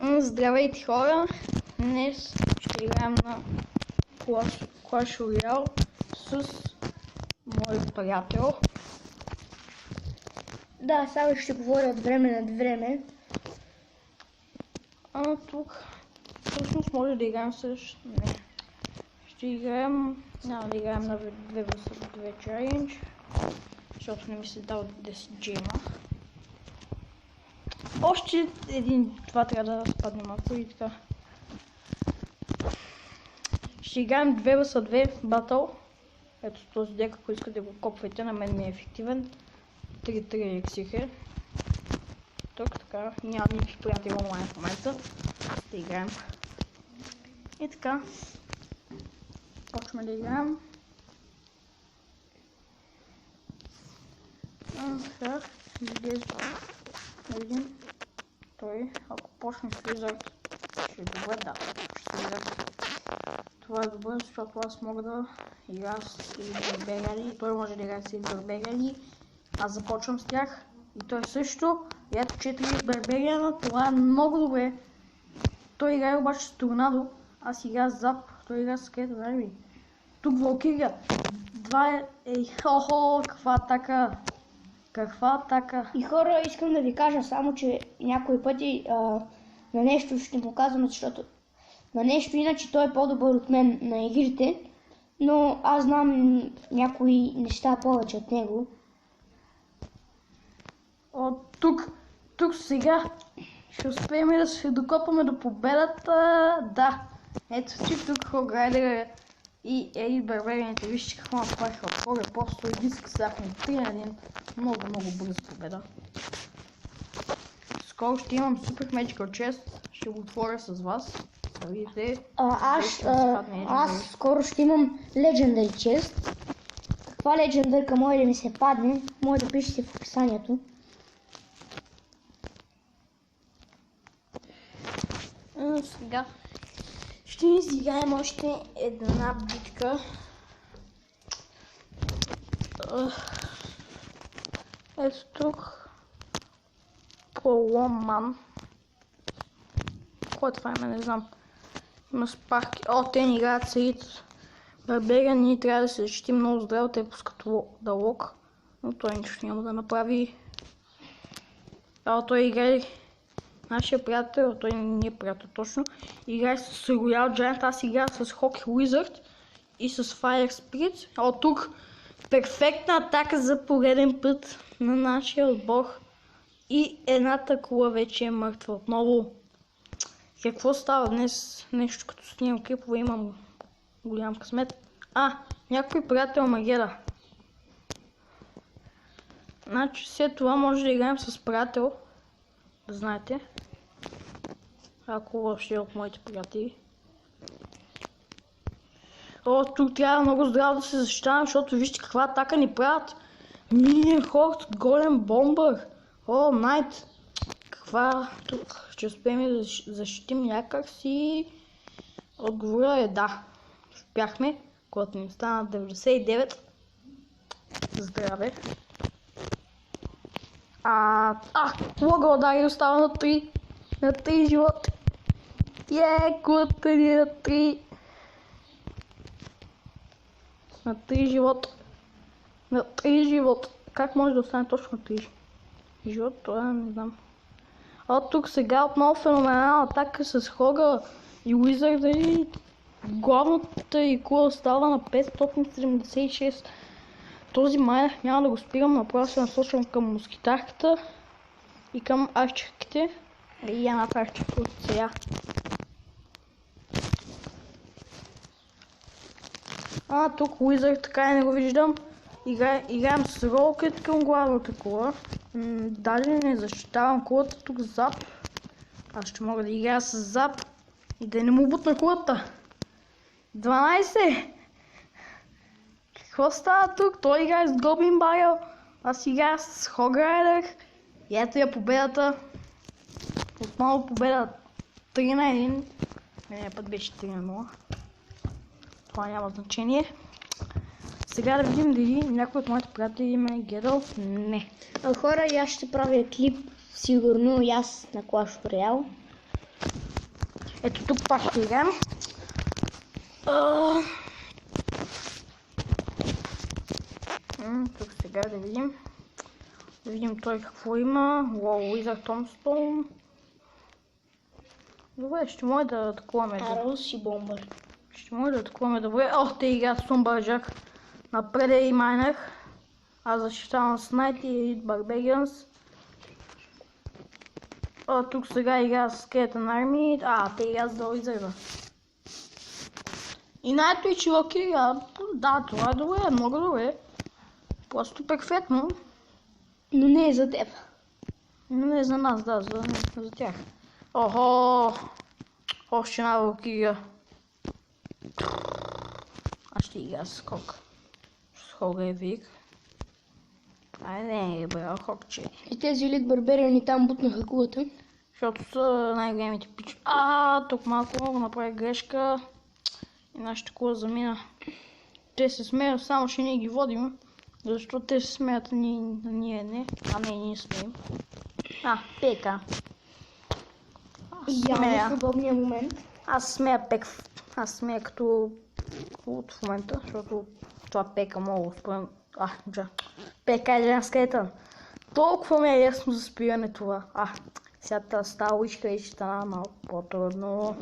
Здравейте хора! Днес ще играем на Clash Royale с мой приятел. Да, само ще говоря от време на време. Тук всъщност може да играем също. Не. Ще играем. Няма да играем на 2 vs 2 challenge, защото не ми се дал 10 джема. Още това трябва да спадне малко и така. Ще играем 2 vs 2 батъл. Ето този дек, ако искате да го копвайте, на мен ми е ефективен. 3-3 еликсир е. Тук така, няма никакви приятели онлайн в момента. Ще играем. И така. Почваме да играем. Сега излезе. Да видим. Той, ако почне с Wizard, ще е добре, да, ще Wizard. Това е добре, защото аз мога да играя с Бергали, той може да играе с Бергали. Аз започвам с тях и той също. И ето 4 Бербериана, това е много добре. Той играе обаче с Торнадо, аз играя с Зап, той играе с Скелета, нали ми? Тук Валкирия. Охо, каква атака! Каква атака! И хора, искам да ви кажа само, че някои пъти на нещо ще му казвам, защото на нещо иначе той е по-добър от мен на игрите, но аз знам някои неща повече от него. Тук сега ще успеем да се докопаме до победата. Да, ето че тук Хограйдера и Ери Барберианите, вижте какво направиха отворя, просто единска сляхме 3-1, много бърза победа. Скоро ще имам Super Magical Chest, ще го отворя с вас, да видите. Аз скоро ще имам Legendary Chest. Каква легендарка може да ми се падне, може да пишете в описанието. Сега ще изиграем още една битка. Ето тук Поломан. Кой е това име? Не знам. Има спарки. Те ни играят Саид. Барберия, ние трябва да се защитим много здраво, те пускат далог. Но той нищо няма да направи. Той играе нашия приятел, той не е приятел точно. Играе с Royal Giant, аз играя с Hockey Wizard и с Fire Spirit. Тук перфектна атака за пореден път на нашия отбор. И едната кула вече е мъртва отново. Какво става днес? Нещо като снимам клипове, имам голям късмет. Някой приятел Магеда. Значи след това може да играем с приятел. Да знаете. Ако ще е от моите приятели. Тук трябва много здраво да се защитавам, защото вижте каква атака ни правят. Миния хорт, голем бомбър. Найт. Каква тук? Ще успеем да защитим някак си. Отговора е да. Успяхме, когато ни стана 99. Здраве. Лога удари остава на 3. На 3 живот. Кулата ни на 3. На 3 живот. На 3 живот. Как може да остане точно 3 живот? Това не знам. Тук сега отново феноменална атака с Хога и Уизарда и главната и кула остава на 576. Този май няма да го спирам, направо се насочвам към москитарката и към арчерките. И я направих чаква от сега. Тук Wizard така и не го виждам. Играем с Rocket към главната кула. Даже не защитавам кулата, тук Зап. Аз ще мога да играя с Зап и да не му бутна кулата. 12! Какво става тук? Той играе с Goblin Barrel, аз играя с Hograider. И ето я победата. Отново победа 3-1. Не, път беше 3-0. Това няма значение. Сега да видим дали някой от моите приятели има Гедъл. Не. Хора, и аз ще правя клип, сигурно и аз на Clash Royale. Ето тук пак ще играем. Тук сега да видим. Да видим той какво има. Wow, Wizard Tombstone. Добре, ще може да атакуваме. Арос и Бомбър. Ще може да атакуваме добре. Ох, те играят с Lumberjack. Напред и Майнер. Аз защитавам с Knight и Barbarians. Тук сега игра с Skeleton Army. Те играят с Wizard. И Nightwitch и Loki. Да, това е добре, много добре. Просто перфектно. Но не е за теб. Но не е за нас, да, за тях. Охо! Още една Valkyria. Аз ще игра с Хок. С Хога е вик. Не, бе, Хокче. И тези Elite Барбариани там бутнаха кулата. Защото са най-големите пич. Тук малко направи грешка. И нашата кула замина. Те се смеят, само ще ние ги водим. Защото те се смеят, ние не. Ние смеем. Пека. Яна в удобния момент. Аз смея пек. Аз смея като в момента, защото това пека много според. Пека е женска етън. Толкова ми е ясно за спиране това. Сега става уичка и ще стана малко по-трудно.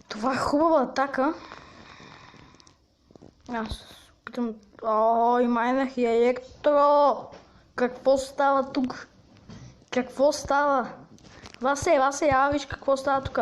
Това е хубава атака. Аз питам... и майнах и електро! Какво става тук? Какво става? Васе, виж какво става тук.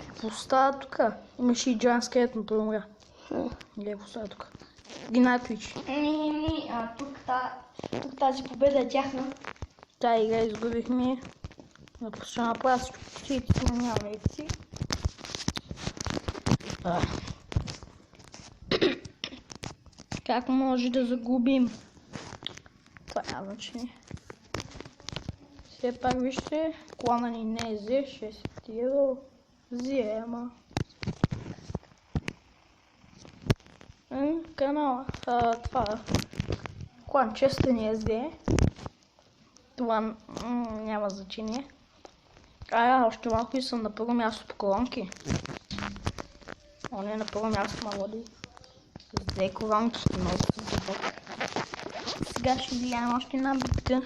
Какво става тук? Имаше и Giant Skeleton, той умря. Какво става тук? И Nightwitch. Тук тази победа е тяхна. Тая игра изгубихме. Ще направя всичко по силите си, но няма лекции. Как може да загубим? Това няма значение. Все пак вижте, клана ни не е взе, ще се тира. Взема. Канала. Това клан често ни е взе. Това няма значение. Още малко и съм на първо място по колонки. Он е на първо място малоди. С 2 колонки, много дълбок. Сега ще видим още една битка.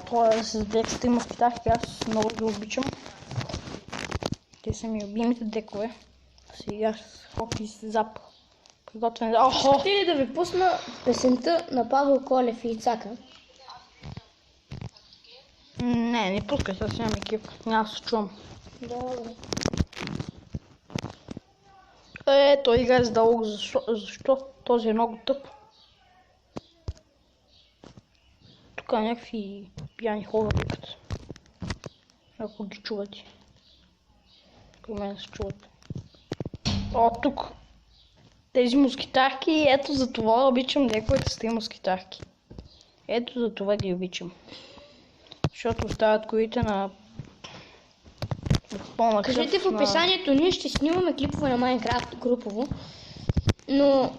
Това е с декста и москитарки, аз много ги обичам. Те са ми любимите декове. Сега с Хок и с Зап. Приготвен. Или да ви пусна песента на Павел Колев и Ицака. Не пускай, сега нямам екип. Аз се чувам. Добре. Той играе с дълго. Защо? Този е много тъп. Тук някакви пияни хора викат. Ако ги чувате. При мен се чуват. Тук. Тези москитарки, ето за това обичам дековете с 3 москитарки. Ето за това ги обичам. Защото оставят корите на пълна кръв. Кажете в описанието, ние ще снимаме клипове на Майнкрафт групово, но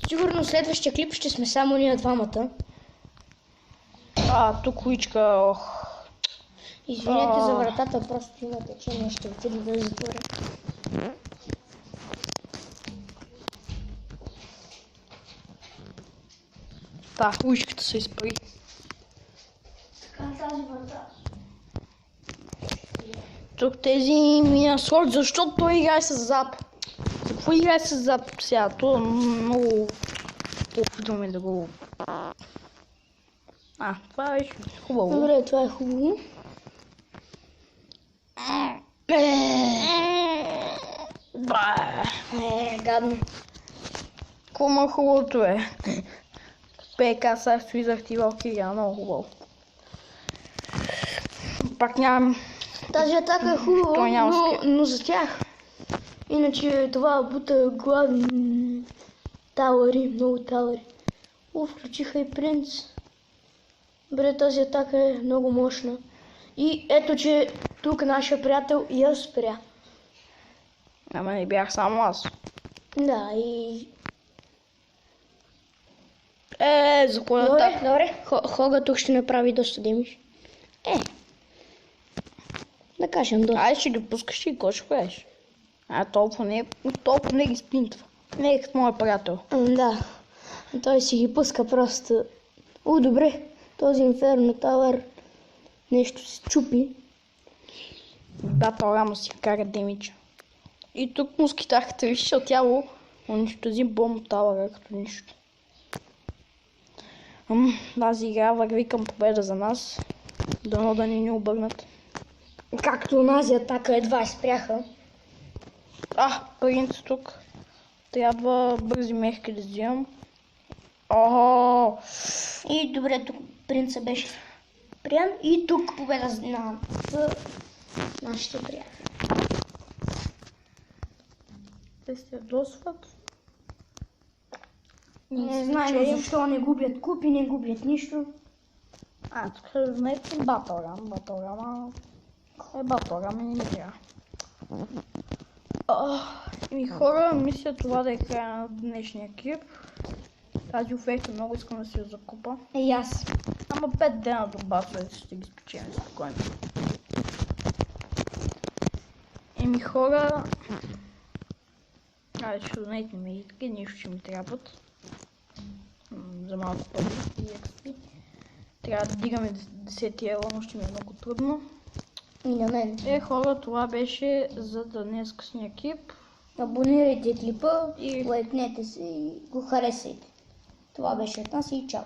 сигурно следващия клип ще сме само ние двамата. Тук уичка. Извинете за вратата, просто има течение, ще отида да затворя. Уичката се изпари. Тази врата. Тук тези ми насрочат, защото той играе с Зап. Какво играе с Зап сега? Това е много... Опитваме да го... Това е хубаво. Добре, това е хубаво. Гадно. Какво хубавото е? ПК с Wizard и Valkyria, много хубаво. Пак нямам... Тази атака е хубава, но за тях. Иначе това бута главни талари, много талари. Включиха и принц. Добре, тази атака е много мощна. И ето, че тук нашия приятел я спря. Ама не бях само аз. Да, и... За кой атака? Добре, Хога тук ще направи доста демидж. кажем, да. Ай, ще ги пускаш и какво ще правиш? Толкова не ги спинтва. Не е като моят приятел. Да. Той си ги пуска просто. Добре. Този Inferno Tower нещо се чупи. Да, то рамо си кара демиджа. И тук му скитахата висше тяло, унищожи бомб тавъра като нищо. Тази игра върви към победа за нас. Дано да ни обърнат. Както онази атака едва спряха. Принц тук. Трябва бързи мерки да взимам. И добре, тук принца беше спрян. И тук победа на нашите приятели. Те се ядосват. Не знаем защо не губят купи, не губят нищо. Тук знаете Батълрам. Батълрам и не ми трябва. Хора, мисля това да е края на днешния клип. Тази оферта много искам да си я закупа. И аз. Ама 5 дена до баса ще ги спечелим спокойно. Хора... ще донайте ми и нищо ще ми трябват. За малко пари и XP. Трябва да дигаме 10 евро, но ще ми е много трудно. И на мен. Хора, това беше за днес късния клип. Абонирайте клипа, лайкнете се и го харесайте. Това беше от нас и чао!